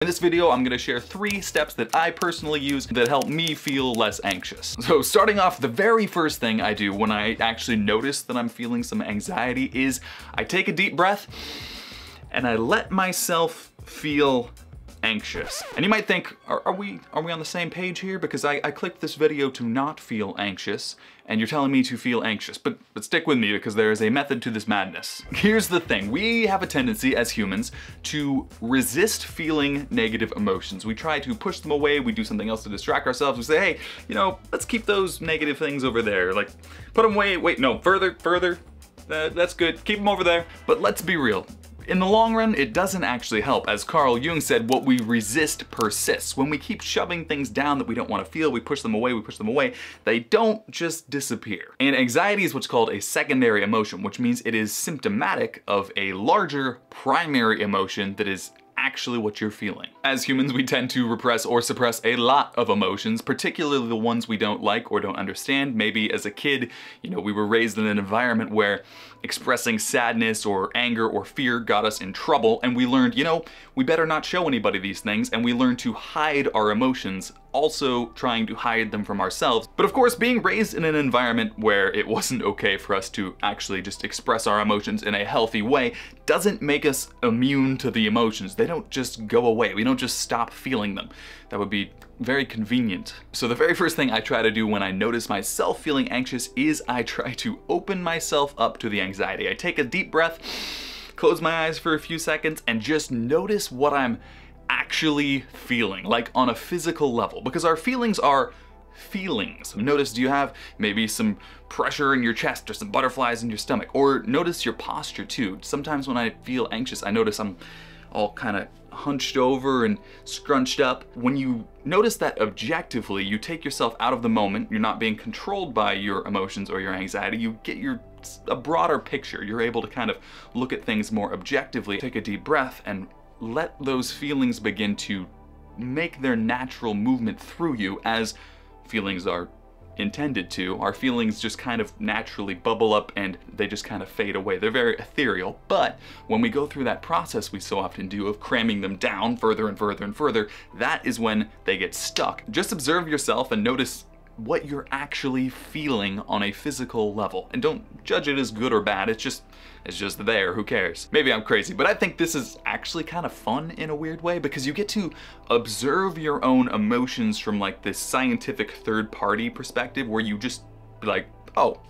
In this video, I'm gonna share 3 steps that I personally use that help me feel less anxious. So starting off, the very first thing I do when I actually notice that I'm feeling some anxiety is I take a deep breath and I let myself feel anxious. And you might think, are we on the same page here? Because I clicked this video to not feel anxious, and you're telling me to feel anxious. But stick with me, because there is a method to this madness. Here's the thing, we have a tendency as humans to resist feeling negative emotions. We try to push them away, we do something else to distract ourselves. We say, hey, you know, let's keep those negative things over there. Like, put them away, wait, no, further, that's good, keep them over there. But let's be real. In the long run, it doesn't actually help. As Carl Jung said, what we resist persists. When we keep shoving things down that we don't want to feel, we push them away, they don't just disappear. And anxiety is what's called a secondary emotion, which means it is symptomatic of a larger primary emotion that is actually what you're feeling. As humans, we tend to repress or suppress a lot of emotions, particularly the ones we don't like or don't understand. Maybe as a kid, you know, we were raised in an environment where expressing sadness or anger or fear got us in trouble, and we learned, you know, we better not show anybody these things, and we learned to hide our emotions, also trying to hide them from ourselves. But of course, being raised in an environment where it wasn't okay for us to actually just express our emotions in a healthy way doesn't make us immune to the emotions. They don't just go away. We don't just stop feeling them. That would be very convenient. So the very first thing I try to do when I notice myself feeling anxious is I try to open myself up to the anxiety. I take a deep breath, close my eyes for a few seconds, and just notice what I'm actually feeling, like on a physical level, because our feelings are feelings. Notice, do you have maybe some pressure in your chest or some butterflies in your stomach? Or notice your posture too. Sometimes when I feel anxious, I notice I'm all kind of hunched over and scrunched up. When you notice that objectively, you take yourself out of the moment, you're not being controlled by your emotions or your anxiety, you get a broader picture. You're able to kind of look at things more objectively. Take a deep breath and let those feelings begin to make their natural movement through you, as feelings are intended to. Our feelings just kind of naturally bubble up and they just kind of fade away. They're very ethereal, but when we go through that process we so often do of cramming them down further and further and further, that is when they get stuck. Just observe yourself and notice what you're actually feeling on a physical level. And don't judge it as good or bad, it's just there, who cares? Maybe I'm crazy, but I think this is actually kind of fun in a weird way, because you get to observe your own emotions from like this scientific third-party perspective where you just be like, oh,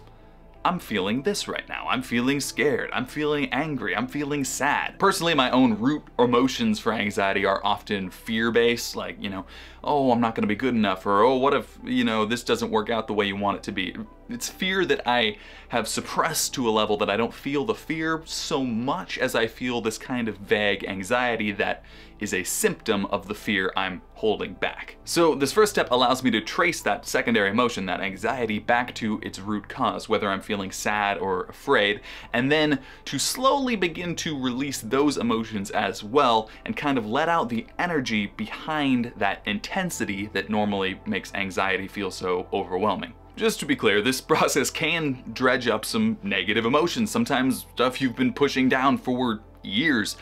I'm feeling this right now. I'm feeling scared. I'm feeling angry. I'm feeling sad. Personally, my own root emotions for anxiety are often fear-based, like, you know, oh, I'm not gonna be good enough, or oh, what if, you know, this doesn't work out the way you want it to be. It's fear that I have suppressed to a level that I don't feel the fear so much as I feel this kind of vague anxiety that is a symptom of the fear I'm holding back. So this first step allows me to trace that secondary emotion, that anxiety, back to its root cause, whether I'm feeling sad or afraid, and then to slowly begin to release those emotions as well and kind of let out the energy behind that intensity that normally makes anxiety feel so overwhelming. Just to be clear, this process can dredge up some negative emotions, sometimes stuff you've been pushing down for years.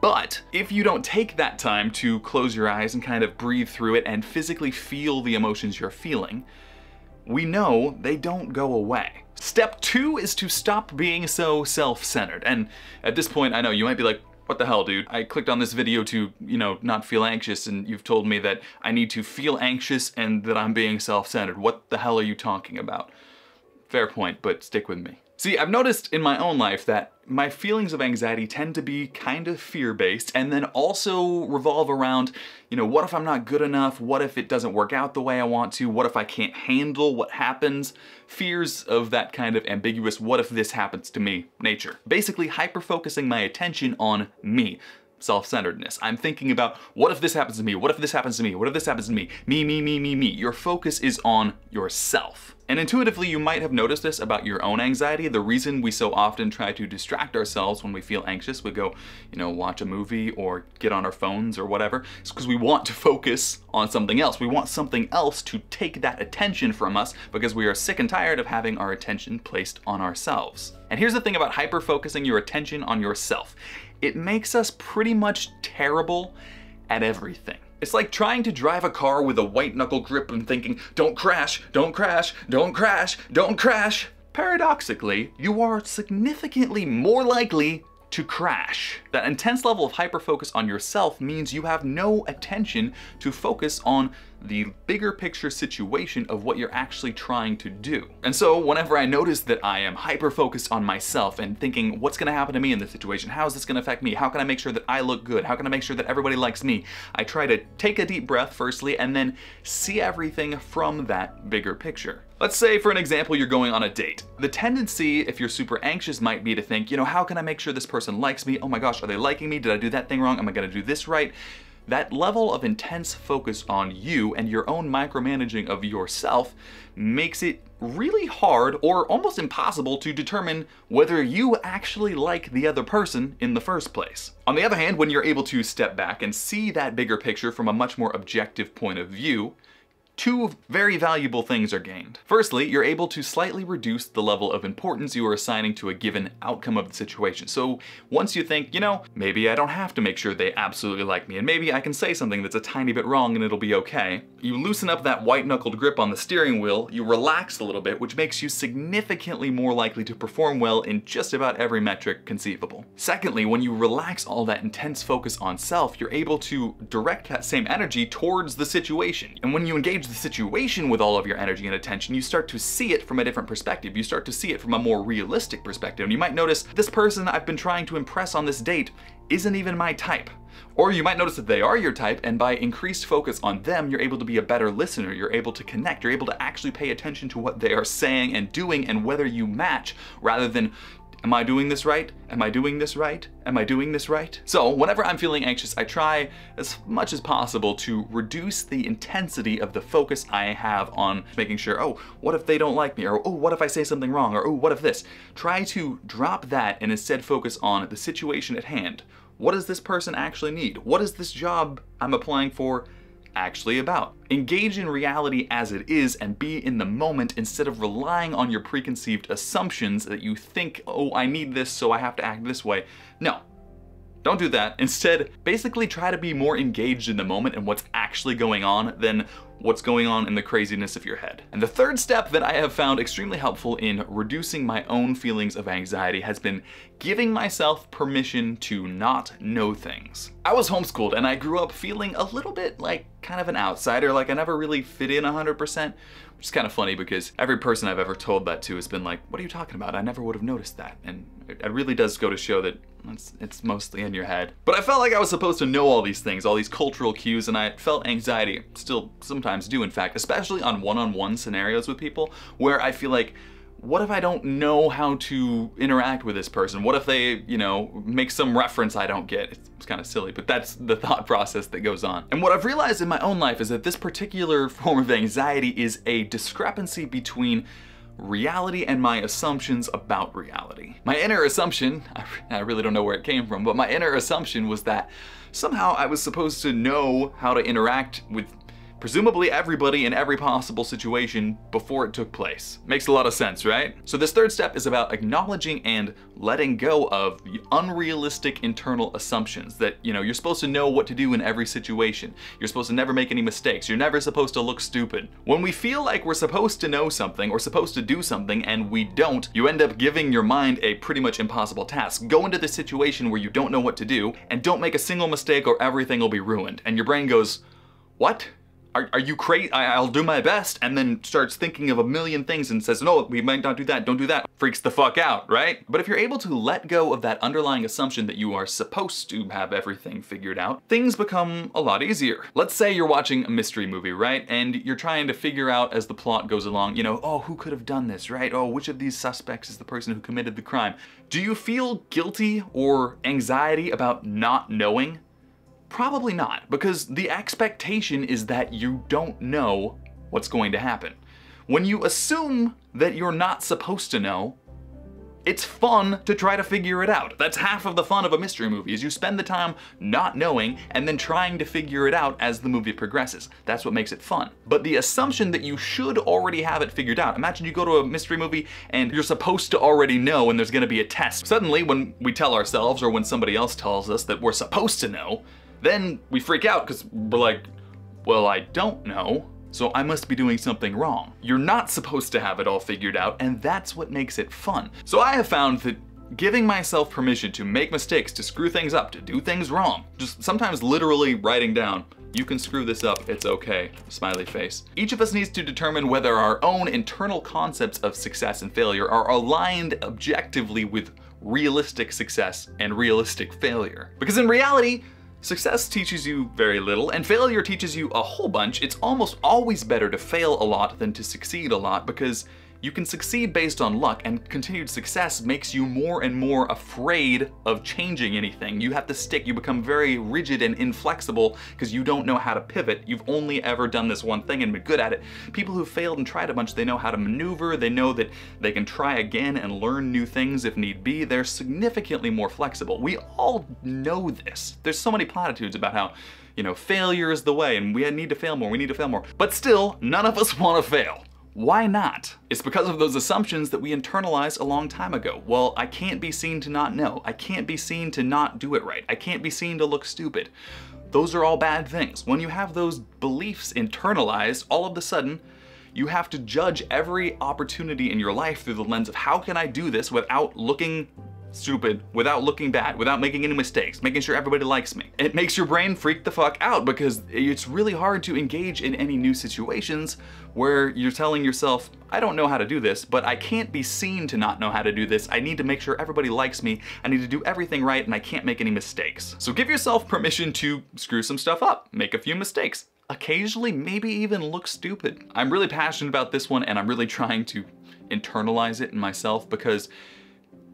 But if you don't take that time to close your eyes and kind of breathe through it and physically feel the emotions you're feeling, we know they don't go away. Step 2 is to stop being so self-centered. And at this point, I know you might be like, what the hell, dude? I clicked on this video to, you know, not feel anxious, and you've told me that I need to feel anxious and that I'm being self-centered. What the hell are you talking about? Fair point, but stick with me. See, I've noticed in my own life that my feelings of anxiety tend to be kind of fear-based, and then also revolve around, you know, what if I'm not good enough? What if it doesn't work out the way I want to? What if I can't handle what happens? Fears of that kind of ambiguous, what if this happens to me nature. Basically, hyper-focusing my attention on me. Self-centeredness. I'm thinking about, what if this happens to me? What if this happens to me? What if this happens to me? Me. Your focus is on yourself. And intuitively, you might have noticed this about your own anxiety. The reason we so often try to distract ourselves when we feel anxious, we go, you know, watch a movie or get on our phones or whatever, is because we want to focus on something else. We want something else to take that attention from us because we are sick and tired of having our attention placed on ourselves. And here's the thing about hyper-focusing your attention on yourself. It makes us pretty much terrible at everything. It's like trying to drive a car with a white knuckle grip and thinking, don't crash, don't crash, don't crash, don't crash. Paradoxically, you are significantly more likely to crash. That intense level of hyperfocus on yourself means you have no attention to focus on the bigger picture situation of what you're actually trying to do. And so whenever I notice that I am hyper-focused on myself and thinking, what's gonna happen to me in this situation? How is this gonna affect me? How can I make sure that I look good? How can I make sure that everybody likes me? I try to take a deep breath firstly and then see everything from that bigger picture. Let's say, for an example, you're going on a date. The tendency, if you're super anxious, might be to think, how can I make sure this person likes me? Oh my gosh, are they liking me? Did I do that thing wrong? Am I gonna do this right? That level of intense focus on you and your own micromanaging of yourself makes it really hard or almost impossible to determine whether you actually like the other person in the first place. On the other hand, when you're able to step back and see that bigger picture from a much more objective point of view, two very valuable things are gained. Firstly, you're able to slightly reduce the level of importance you are assigning to a given outcome of the situation. So once you think, maybe I don't have to make sure they absolutely like me, and maybe I can say something that's a tiny bit wrong and it'll be okay, you loosen up that white-knuckled grip on the steering wheel, you relax a little bit, which makes you significantly more likely to perform well in just about every metric conceivable. Secondly, when you relax all that intense focus on self, you're able to direct that same energy towards the situation. And when you engage the situation with all of your energy and attention, you start to see it from a different perspective. You start to see it from a more realistic perspective. And you might notice, this person I've been trying to impress on this date isn't even my type. Or you might notice that they are your type, and by increased focus on them, you're able to be a better listener, you're able to connect, you're able to actually pay attention to what they are saying and doing and whether you match, rather than, am I doing this right? Am I doing this right? Am I doing this right? So whenever I'm feeling anxious, I try as much as possible to reduce the intensity of the focus I have on making sure, oh, what if they don't like me? Or, oh, what if I say something wrong? Or, oh, what if this? Try to drop that and instead focus on the situation at hand. What does this person actually need? What is this job I'm applying for actually about? Engage in reality as it is and be in the moment instead of relying on your preconceived assumptions that you think, oh, I need this, so I have to act this way. No. Don't do that. Instead, basically try to be more engaged in the moment and what's actually going on than what's going on in the craziness of your head. And the third step that I have found extremely helpful in reducing my own feelings of anxiety has been giving myself permission to not know things. I was homeschooled and I grew up feeling a little bit like kind of an outsider, like I never really fit in 100%, which is kind of funny because every person I've ever told that to has been like, what are you talking about? I never would have noticed that. And it really does go to show that it's mostly in your head. But I felt like I was supposed to know all these things, all these cultural cues, and I felt anxiety, still sometimes do in fact, especially on one-on-one scenarios with people where I feel like, what if I don't know how to interact with this person? What if they, make some reference I don't get? It's kind of silly, but that's the thought process that goes on. And what I've realized in my own life is that this particular form of anxiety is a discrepancy between reality and my assumptions about reality. My inner assumption, I really don't know where it came from, but my inner assumption was that somehow I was supposed to know how to interact with presumably everybody in every possible situation before it took place. Makes a lot of sense, right? So this third step is about acknowledging and letting go of the unrealistic internal assumptions that, you're supposed to know what to do in every situation. You're supposed to never make any mistakes. You're never supposed to look stupid. When we feel like we're supposed to know something or supposed to do something and we don't, you end up giving your mind a pretty much impossible task. Go into this situation where you don't know what to do and don't make a single mistake or everything will be ruined. And your brain goes, what? Are you crazy? I'll do my best, and then starts thinking of a million things and says, no, we might not do that, don't do that. Freaks the fuck out, right? But if you're able to let go of that underlying assumption that you are supposed to have everything figured out, things become a lot easier. Let's say you're watching a mystery movie, right? And you're trying to figure out as the plot goes along, oh, who could have done this, right? Oh, which of these suspects is the person who committed the crime? Do you feel guilty or anxiety about not knowing? Probably not, because the expectation is that you don't know what's going to happen. When you assume that you're not supposed to know, it's fun to try to figure it out. That's half of the fun of a mystery movie, is you spend the time not knowing and then trying to figure it out as the movie progresses. That's what makes it fun. But the assumption that you should already have it figured out. Imagine you go to a mystery movie and you're supposed to already know and there's gonna be a test. Suddenly, when we tell ourselves or when somebody else tells us that we're supposed to know, Then we freak out because we're like, well, I don't know, so I must be doing something wrong. You're not supposed to have it all figured out, and that's what makes it fun. So I have found that giving myself permission to make mistakes, to screw things up, to do things wrong, just sometimes literally writing down, you can screw this up, it's okay, smiley face. Each of us needs to determine whether our own internal concepts of success and failure are aligned objectively with realistic success and realistic failure. Because in reality, success teaches you very little, and failure teaches you a whole bunch. It's almost always better to fail a lot than to succeed a lot, because you can succeed based on luck, and continued success makes you more and more afraid of changing anything. You have to stick, you become very rigid and inflexible because you don't know how to pivot. You've only ever done this one thing and been good at it. People who failed and tried a bunch, they know how to maneuver, they know that they can try again and learn new things if need be. They're significantly more flexible. We all know this. There's so many platitudes about how, you know, failure is the way and we need to fail more, we need to fail more. But still, none of us want to fail. Why not? It's because of those assumptions that we internalized a long time ago. Well, I can't be seen to not know. I can't be seen to not do it right. I can't be seen to look stupid. Those are all bad things. When you have those beliefs internalized, all of a sudden, you have to judge every opportunity in your life through the lens of how can I do this without looking stupid, without looking bad, without making any mistakes, making sure everybody likes me. It makes your brain freak the fuck out because it's really hard to engage in any new situations where you're telling yourself, I don't know how to do this, but I can't be seen to not know how to do this. I need to make sure everybody likes me. I need to do everything right and I can't make any mistakes. So give yourself permission to screw some stuff up, make a few mistakes, occasionally maybe even look stupid. I'm really passionate about this one and I'm really trying to internalize it in myself because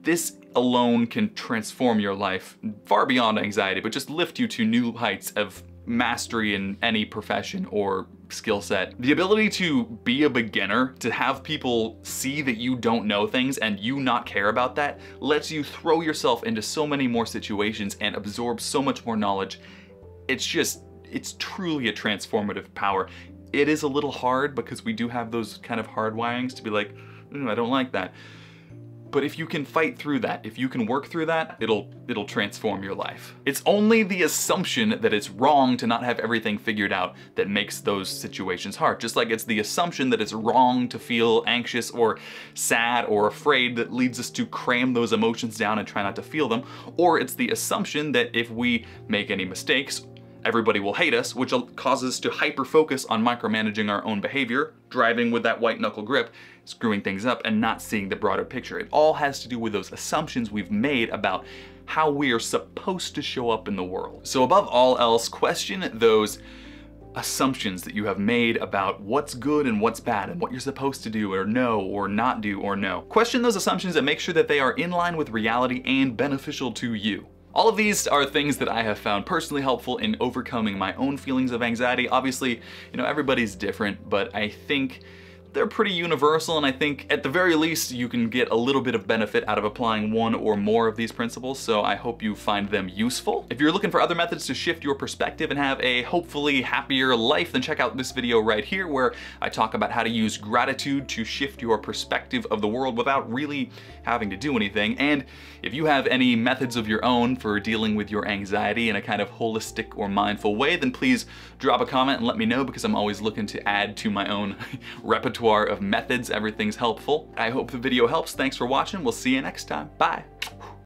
this alone can transform your life far beyond anxiety, but just lift you to new heights of mastery in any profession or skill set. The ability to be a beginner, to have people see that you don't know things and you not care about that, lets you throw yourself into so many more situations and absorb so much more knowledge. It's truly a transformative power. It is a little hard because we do have those kind of hard wirings to be like, I don't like that. But if you can fight through that, if you can work through that, it'll transform your life. It's only the assumption that it's wrong to not have everything figured out that makes those situations hard. Just like it's the assumption that it's wrong to feel anxious or sad or afraid that leads us to cram those emotions down and try not to feel them. Or it's the assumption that if we make any mistakes, everybody will hate us, which causes us to hyper-focus on micromanaging our own behavior, driving with that white knuckle grip, screwing things up, and not seeing the broader picture. It all has to do with those assumptions we've made about how we are supposed to show up in the world. So above all else, question those assumptions that you have made about what's good and what's bad and what you're supposed to do or know or not do or know. Question those assumptions and make sure that they are in line with reality and beneficial to you. All of these are things that I have found personally helpful in overcoming my own feelings of anxiety. Obviously, everybody's different, but I think they're pretty universal, and I think at the very least you can get a little bit of benefit out of applying one or more of these principles, so I hope you find them useful. If you're looking for other methods to shift your perspective and have a hopefully happier life, then check out this video right here where I talk about how to use gratitude to shift your perspective of the world without really having to do anything. And if you have any methods of your own for dealing with your anxiety in a kind of holistic or mindful way, then please drop a comment and let me know, because I'm always looking to add to my own repertoire of methods. Everything's helpful. I hope the video helps. Thanks for watching. We'll see you next time. Bye.